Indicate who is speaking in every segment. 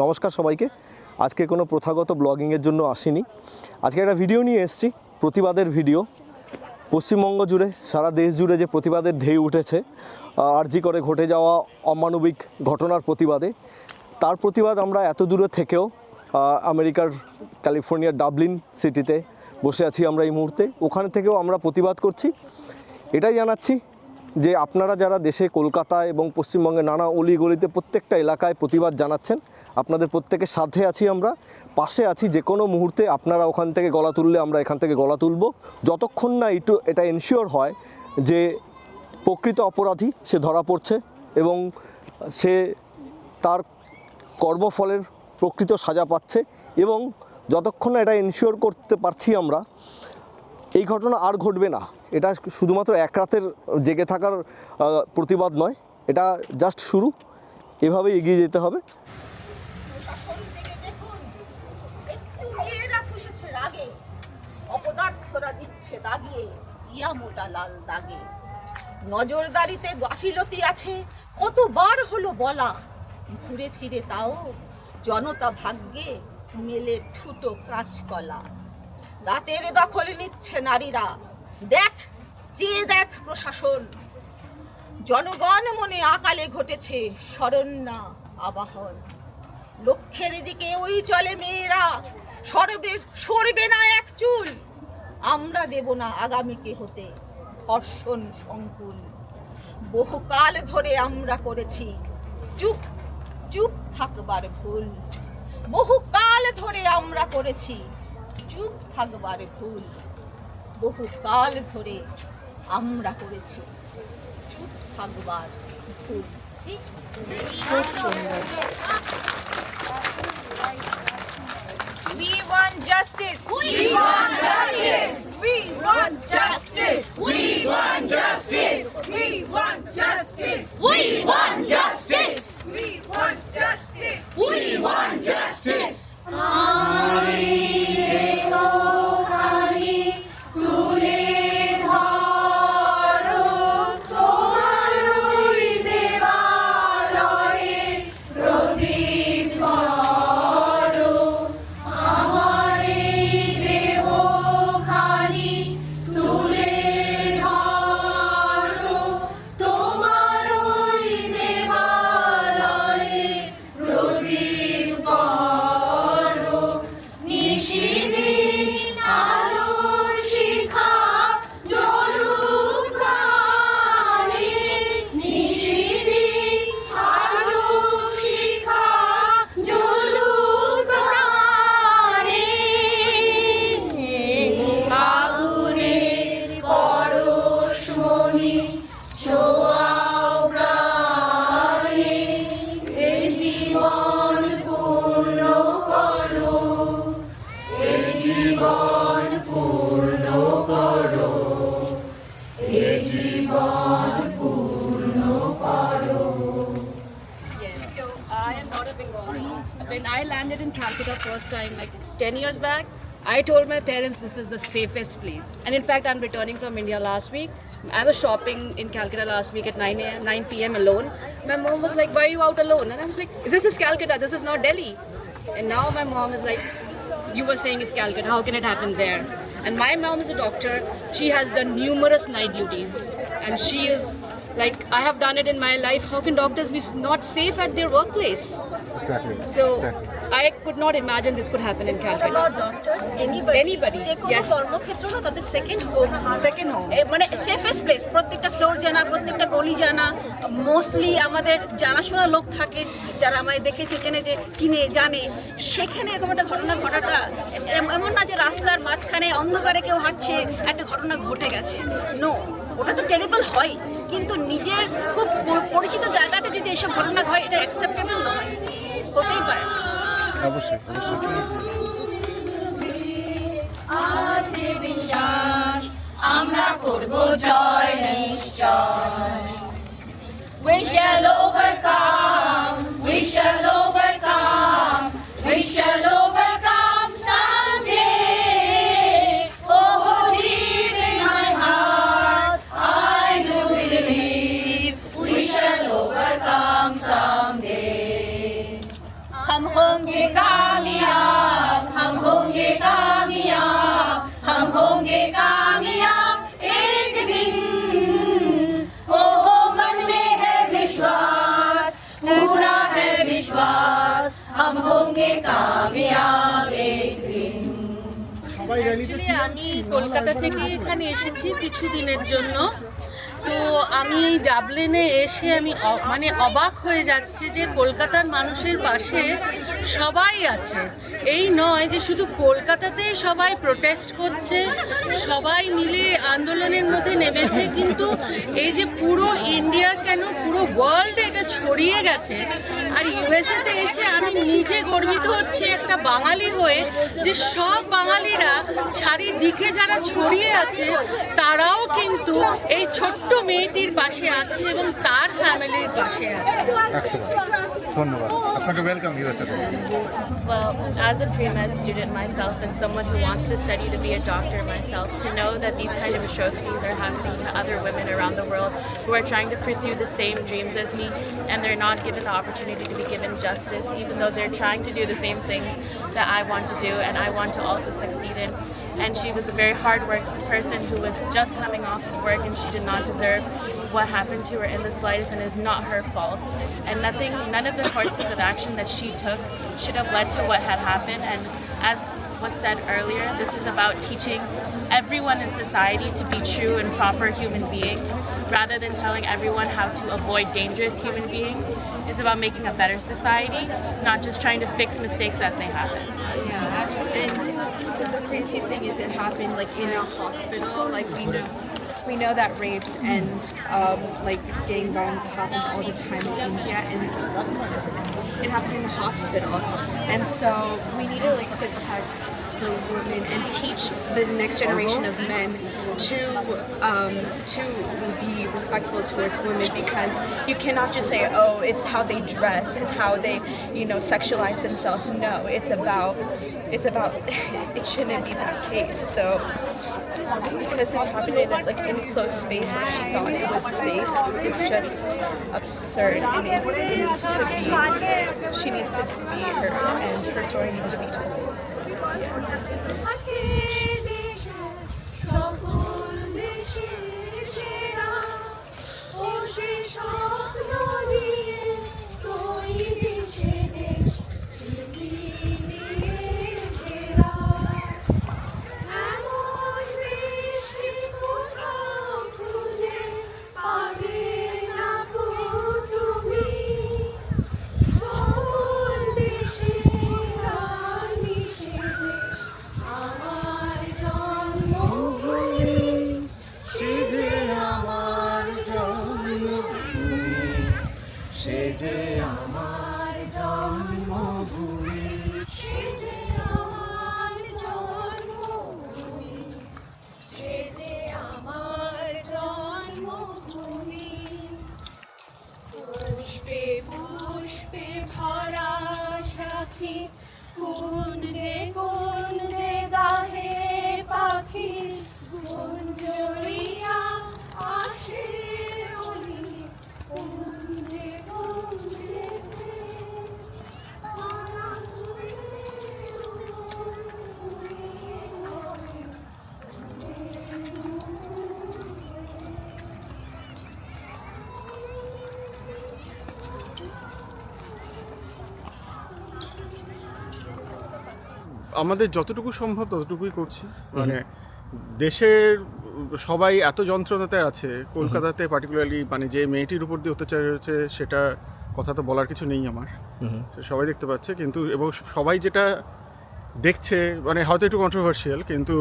Speaker 1: নমস্কার সবাইকে। আজকে কোনো প্রথাগত ব্লগিংয়ের জন্য আসিনি। আজকে একটা ভিডিও নিয়ে এসেছি, প্রতিবাদের ভিডিও। পশ্চিমবঙ্গ জুড়ে, সারা দেশ জুড়ে যে প্রতিবাদের ঢেউ উঠেছে আরজি করে ঘটে যাওয়া অমানবিক ঘটনার প্রতিবাদে, তার প্রতিবাদ আমরা এত দূরে থেকেও আমেরিকার ক্যালিফোর্নিয়ার ডাবলিন সিটিতে বসে আছি আমরা এই মুহূর্তে। ওখানে থেকেও আমরা প্রতিবাদ করছি। এটাই জানাচ্ছি যে আপনারা যারা দেশে কলকাতায় এবং পশ্চিমবঙ্গের নানা অলিগলিতে প্রত্যেকটা এলাকায় প্রতিবাদ জানাচ্ছেন, আপনাদের প্রত্যেকের সাথে আছি, আমরা পাশে আছি। যে কোনো মুহূর্তে আপনারা ওখান থেকে গলা তুললে আমরা এখান থেকে গলা তুলব, যতক্ষণ না এটা এনশিওর হয় যে প্রকৃত অপরাধী সে ধরা পড়ছে এবং সে তার কর্মফলের প্রকৃত সাজা পাচ্ছে, এবং যতক্ষণ না এটা এনশিওর করতে পারছি আমরা এই ঘটনা আর ঘটবে না। এটা শুধুমাত্র এক রাতের জেগে থাকার প্রতিবাদ নয়, এটা জাস্ট শুরু। এভাবে এগিয়ে যেতে হবে।
Speaker 2: নজরদারিতে গাফিলতি আছে, কতবার হলো বলা, ঘুরে ফিরে তাও জনতা ভাগ্যে মেলে ঠুটো কাঁচকলা। রাতের দখল নিচ্ছে নারীরা, দেখ চেয়ে দেখ প্রশাসন। জনগণ মনে আকালে ঘটেছে শরণ্যা আবাহন। লক্ষ্যের দিকে ওই চলে মেয়েরা, সরবে না এক চুল। আমরা দেব না আগামীকে হতে ধর্ষণ সংকুল। বহুকাল ধরে আমরা করেছি চুপ চুপ থাকবার ভুল। বহুকাল ধরে আমরা করেছি চুপ থাকবার ভুল। বহুকাল ধরে আমরা করেছি চুপ থাকবার ভুল। খুব সুন্দর। We want justice. We want justice. We want justice. We want justice. We want justice. We want justice. We want justice. We want justice.
Speaker 3: When I landed in Calcutta first time, like 10 years back, I told my parents this is the safest place. And in fact, I'm returning from India last week. I was shopping in Calcutta last week at 9 p.m. alone. My mom was like, why are you out alone? And I was like, this is Calcutta, this is not Delhi. And now my mom is like, you were saying it's Calcutta, how can it happen there? And my mom is a doctor. She has done numerous night duties. And she is like, I have done it in my life. How can doctors be not safe at their workplace?
Speaker 1: Exactly.
Speaker 3: So I could not imagine this could happen in Calcutta.
Speaker 2: About doctors, anybody. যে কোনো কর্মক্ষেত্র না, তাদের second home. মানে safest place. প্রত্যেকটা floor জানা, প্রত্যেকটা গলি জানা। মোস্টলি আমাদের জানাশোনা লোক থাকে যারা আমায় দেখেছে, চিনে জানে। সেখানে এরকম একটা ঘটনা ঘটাটা এমন না যে রাস্তার মাঝখানে অন্ধকারে কেউ হাঁটছে, একটা ঘটনা ঘটে গেছে। নো, ওটা তো টেরিবল হয়, কিন্তু নিজের খুব পরিচিত জায়গাতে যদি এসব ঘটনা ঘটে, এটা অ্যাকসেপ্টেবল নয়, হতেই পারে না।
Speaker 1: অবশ্যই
Speaker 2: আছে বিশ্বাস, আমরা করব জয় নিশ্চয়। We shall overcome, we shall overcome, we shall overcome someday. Oh, deep in my heart, I do believe we shall overcome someday. Come home. होंगे कामयाब, हम होंगे कामयाब, हम होंगे कामयाब एक दिन। ओ हो मन में है विश्वास, पूरा है विश्वास, हम होंगे कामयाब एक दिन।
Speaker 4: অ্যাকচুয়ালি আমি কলকাতা থেকে এখানে এসেছি কিছুদিনের জন্য। তো আমি এই ডাবলিনে এসে আমি মানে অবাক হয়ে যাচ্ছি যে কলকাতার মানুষের পাশে সবাই আছে। এই নয় যে শুধু কলকাতাতেই সবাই প্রোটেস্ট করছে, সবাই মিলে আন্দোলনের মধ্যে নেমেছে, কিন্তু এই যে পুরো ইন্ডিয়া কেন পুরো ওয়ার্ল্ডে এটা ছড়িয়ে গেছে। আর ইউএসএতে এসে আমি নিজে গর্বিত হচ্ছি একটা বাঙালি হয়ে যে সব বাঙালিরা চারিদিকে যারা ছড়িয়ে আছে তারাও কিন্তু এই ছোট্ট মেয়েটির পাশে আছে এবং তার ফ্যামিলির পাশে আছে।
Speaker 5: ধন্যবাদ আপনাকে welcome USA.
Speaker 6: Well, as a pre-med student myself and someone who wants to study to be a doctor myself, to know that these kind of atrocities are happening to other women around the world who are trying to pursue the same dreams as me, and they're not given the opportunity to be given justice, even though they're trying to do the same things that I want to do and I want to also succeed in. And she was a very hard-working person who was just coming off of work, and she did not deserve what happened to her in the slightest, and is not her fault. And none of the courses of action that she took should have led to what had happened. And as was said earlier, this is about teaching everyone in society to be true and proper human beings, rather than telling everyone how to avoid dangerous human beings. It's about making a better society, not just trying to fix mistakes as they happen.
Speaker 7: Yeah, actually, and the craziest thing is it happened like in a hospital. Like we know that rapes and like gang violence happens all the time in India, and specifically it happened in a hospital. And so we need to like protect the women and teach the next generation of men to be respectful towards women, because you cannot just say, oh, it's how they dress, it's how they, sexualize themselves. No, it's about it shouldn't be that case. So because this happened in an enclosed space where she thought it was safe, it's just absurd, and it needs to be, she needs to be her, and her story needs to be told. So,
Speaker 2: পুষ্পে ভরা সাথী, কোন যে গাহে পাখি, গুঞ্জরিয়া আসে ওলি, কুঞ্জে
Speaker 8: আমাদের যতটুকু সম্ভব ততটুকুই করছি। মানে দেশের সবাই এত যন্ত্রণাতে আছে, কলকাতাতে পার্টিকুলারলি মানে যে মেয়েটির উপর দিয়ে অত্যাচার হয়েছে সেটা কথা তো বলার কিছু নেই আমার, সবাই দেখতে পাচ্ছে। কিন্তু এবং সবাই যেটা দেখছে মানে হয়তো একটু কন্ট্রোভার্সিয়াল, কিন্তু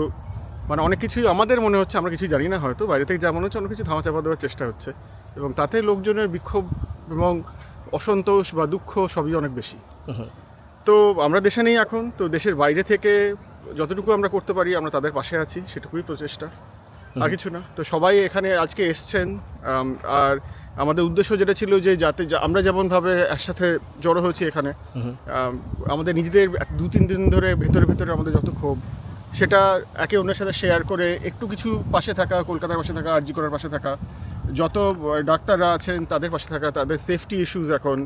Speaker 8: মানে অনেক কিছুই আমাদের মনে হচ্ছে আমরা কিছুই জানি না, হয়তো বাইরে থেকে যা মনে হচ্ছে অনেক কিছু ধামাচাপা দেওয়ার চেষ্টা হচ্ছে, এবং তাতে লোকজনের বিক্ষোভ এবং অসন্তোষ বা দুঃখ সবই অনেক বেশি। তো আমরা দেশে নেই এখন, তো দেশের বাইরে থেকে যতটুকু আমরা করতে পারি আমরা তাদের পাশে আছি, সেটুকুই প্রচেষ্টা, আর কিছু না। তো সবাই এখানে আজকে এসছেন, আর আমাদের উদ্দেশ্য যেটা ছিল যে যাতে আমরা যেমনভাবে একসাথে জড়ো হয়েছি এখানে, আমাদের নিজেদের 2-3 দিন ধরে ভেতরে আমাদের যত ক্ষোভ সেটা একে অন্যের সাথে শেয়ার করে একটু কিছু পাশে থাকা, কলকাতার পাশে থাকা, আরজি করার পাশে থাকা, যত ডাক্তাররা আছেন তাদের পাশে থাকা, তাদের সেফটি ইস্যুস এখন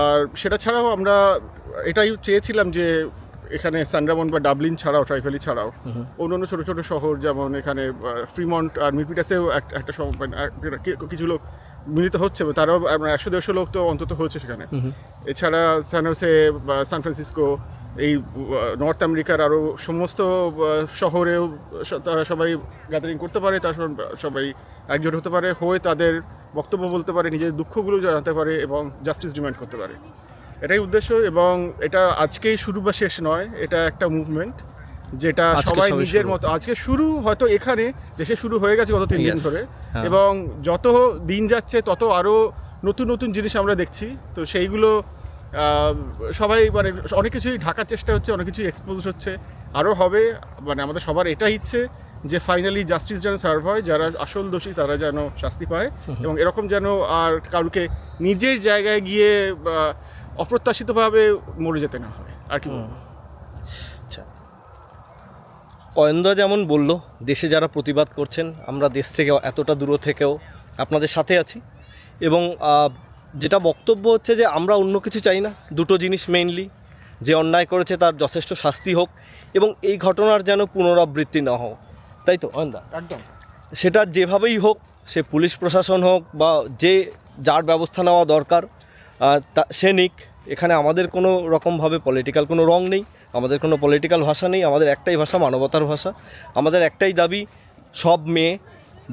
Speaker 8: আর সেটা ছাড়াও আমরা এটাই চেয়েছিলাম যে এখানে সানডামন বা ডাবলিন ছাড়াও ট্রাইফেলি ছাড়াও অন্যান্য ছোটো ছোটো শহর যেমন এখানে ফ্রিমন্ট আর মিরপিটাসেও একটা কিছু লোক মিলিত হচ্ছে, তারাও 100-150 লোক তো অন্তত হচ্ছে সেখানে। এছাড়া সান হোসে বা সান ফ্রান্সিসকো, এই নর্থ আমেরিকার আরও সমস্ত শহরেও তারা সবাই গ্যাদারিং করতে পারে, তারা সবাই একজোট হতে পারে, হয়ে তাদের বক্তব্য বলতে পারে, নিজের দুঃখগুলো জানাতে পারে এবং জাস্টিস ডিমান্ড করতে পারে। এটাই উদ্দেশ্য। এবং এটা আজকেই শুরু বা শেষ নয়, এটা একটা মুভমেন্ট যেটা সবাই নিজের মতো আজকে শুরু, হয়তো এখানে দেশে শুরু হয়ে গেছে গত 3 দিন ধরে, এবং যত দিন যাচ্ছে তত আরও নতুন নতুন জিনিস আমরা দেখছি। তো সেইগুলো সবাই মানে অনেক কিছুই ঢাকার চেষ্টা হচ্ছে, অনেক কিছুই এক্সপোজ হচ্ছে, আরও হবে। মানে আমাদের সবার এটাই ইচ্ছে যে ফাইনালি জাস্টিস যেন সার্ভ হয়, যারা আসল দোষী তারা যেন শাস্তি পায়, এবং এরকম যেন আর কারুকে নিজের জায়গায় গিয়ে অপ্রত্যাশিতভাবে মরে যেতে না হয় আর কি।
Speaker 1: আচ্ছা, অয়নদা যেমন বললো, দেশে যারা প্রতিবাদ করছেন, আমরা দেশ থেকে এতটা দূর থেকেও আপনাদের সাথে আছি, এবং যেটা বক্তব্য হচ্ছে যে আমরা অন্য কিছু চাই না, দুটো জিনিস মেইনলি, যে অন্যায় করেছে তার যথেষ্ট শাস্তি হোক, এবং এই ঘটনার যেন পুনরাবৃত্তি না হোক, তাই তো অয়নদা?
Speaker 8: একদম।
Speaker 1: সেটা যেভাবেই হোক, সে পুলিশ প্রশাসন হোক বা যার ব্যবস্থা নেওয়া দরকার সে নিক। এখানে আমাদের কোনো রকমভাবে পলিটিক্যাল কোনো রং নেই, আমাদের কোনো পলিটিক্যাল ভাষা নেই, আমাদের একটাই ভাষা, মানবতার ভাষা। আমাদের একটাই দাবি, সব মেয়ে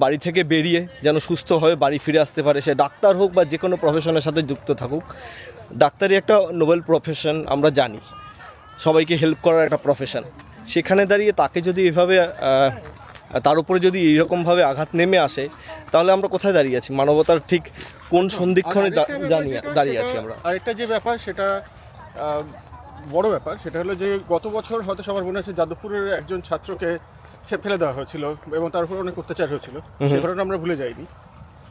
Speaker 1: বাড়ি থেকে বেরিয়ে যেন সুস্থভাবে বাড়ি ফিরে আসতে পারে, সে ডাক্তার হোক বা যে কোনো প্রফেশনের সাথে যুক্ত থাকুক। ডাক্তারি একটা নোবেল প্রফেশন, আমরা জানি, সবাইকে হেল্প করার একটা প্রফেশন। সেখানে দাঁড়িয়ে তাকে যদি এভাবে তার উপরে যদি এইরকমভাবে আঘাত নেমে আসে, তাহলে আমরা কোথায় দাঁড়িয়ে আছি? মানবতার ঠিক কোন সন্ধিক্ষণে দাঁড়িয়ে আছি আমরা?
Speaker 8: আরেকটা যে ব্যাপার, সেটা বড় ব্যাপার, সেটা হলো যে গত বছর হয়তো সবার মনে আছে যাদবপুরের একজন ছাত্রকে ফেলে দেওয়া হয়েছিল এবং তার উপর অনেক অত্যাচার হয়েছিল, সেই ঘটনা আমরা ভুলে যাইনি।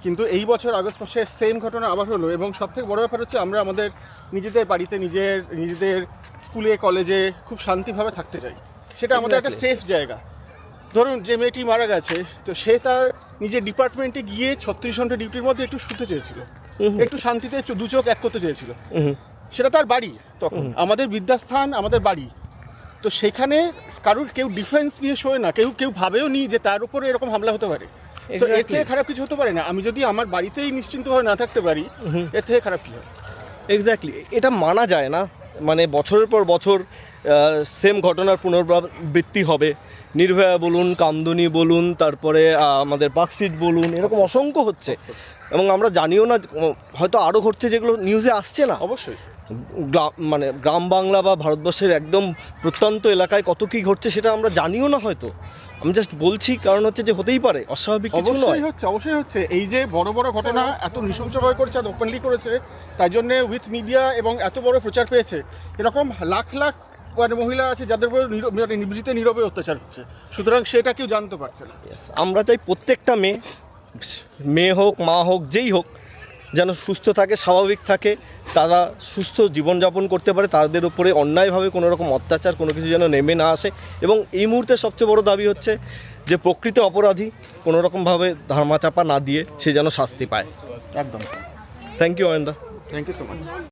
Speaker 8: কিন্তু এই বছর আগস্ট মাসে সেম ঘটনা আবার হলো, এবং সবথেকে বড় ব্যাপার হচ্ছে আমরা আমাদের নিজেদের বাড়িতে, নিজেদের স্কুলে কলেজে খুব শান্তিভাবে থাকতে চাই। সেটা আমাদের একটা সেফ জায়গা। ধরুন যে মেয়েটি মারা গেছে, তো সে তার নিজের ডিপার্টমেন্টে গিয়ে 36 ঘন্টা ডিউটির মধ্যে একটু শুতে চেয়েছিল, একটু শান্তিতে 2 চোখ এক করতে চেয়েছিল। সেটা তার বাড়ি, তখন আমাদের বিদ্যাস্থান, আমাদের বাড়ি। তো সেখানে কেউ ডিফেন্স নিয়ে শোয় না, কেউ ভাবেও নি যে তার উপরে এরকম হামলা হতে পারে। তো এর থেকে খারাপ কিছু হতে পারে না। আমি যদি আমার বাড়িতেই নিশ্চিন্তভাবে না থাকতে পারি, এর থেকে খারাপ কী হয়?
Speaker 1: এক্স্যাক্টলি, এটা মানা যায় না। মানে বছরের পর বছর সেম ঘটনার পুনরাবৃত্তি হবে। নির্ভয়া বলুন, কামদুনি বলুন, তারপরে আমাদের পার্কস্ট্রিট বলুন, এরকম অসংখ্য হচ্ছে, এবং আমরা জানিও না, হয়তো আরও ঘটছে যেগুলো নিউজে আসছে না।
Speaker 8: অবশ্যই
Speaker 1: মানে গ্রাম বাংলা বা ভারতবর্ষের একদম প্রত্যন্ত এলাকায় কত কী ঘটছে সেটা আমরা জানিও না হয়তো। আমি জাস্ট বলছি, কারণ হচ্ছে যে হতেই পারে, অস্বাভাবিক কিছু নয়।
Speaker 8: অবশ্যই হচ্ছে। এই যে বড় বড় ঘটনা এত নৃশংসভাবে করেছে, এত ওপেনলি করেছে, তাই জন্যে উইথ মিডিয়া এবং এত বড় প্রচার পেয়েছে। এরকম লাখ লাখ মহিলা আছে যাদের উপর নিবৃত্তে নীরবে অত্যাচার হচ্ছে, সুতরাং সেটা কেউ জানতে পারছে না।
Speaker 1: আমরা চাই প্রত্যেকটা মেয়ে হোক, মা হোক, যেই হোক, যেন সুস্থ থাকে, স্বাভাবিক থাকে, তারা সুস্থ জীবনযাপন করতে পারে, তাদের উপরে অন্যায়ভাবে কোনো রকম অত্যাচার কোনো কিছু যেন নেমে না আসে। এবং এই মুহূর্তে সবচেয়ে বড় দাবি হচ্ছে যে প্রকৃত অপরাধী কোনো রকমভাবে ধামাচাপা না দিয়ে সে যেন শাস্তি পায়।
Speaker 8: একদম।
Speaker 1: থ্যাংক ইউ অয়নদা।
Speaker 8: Thank you so much.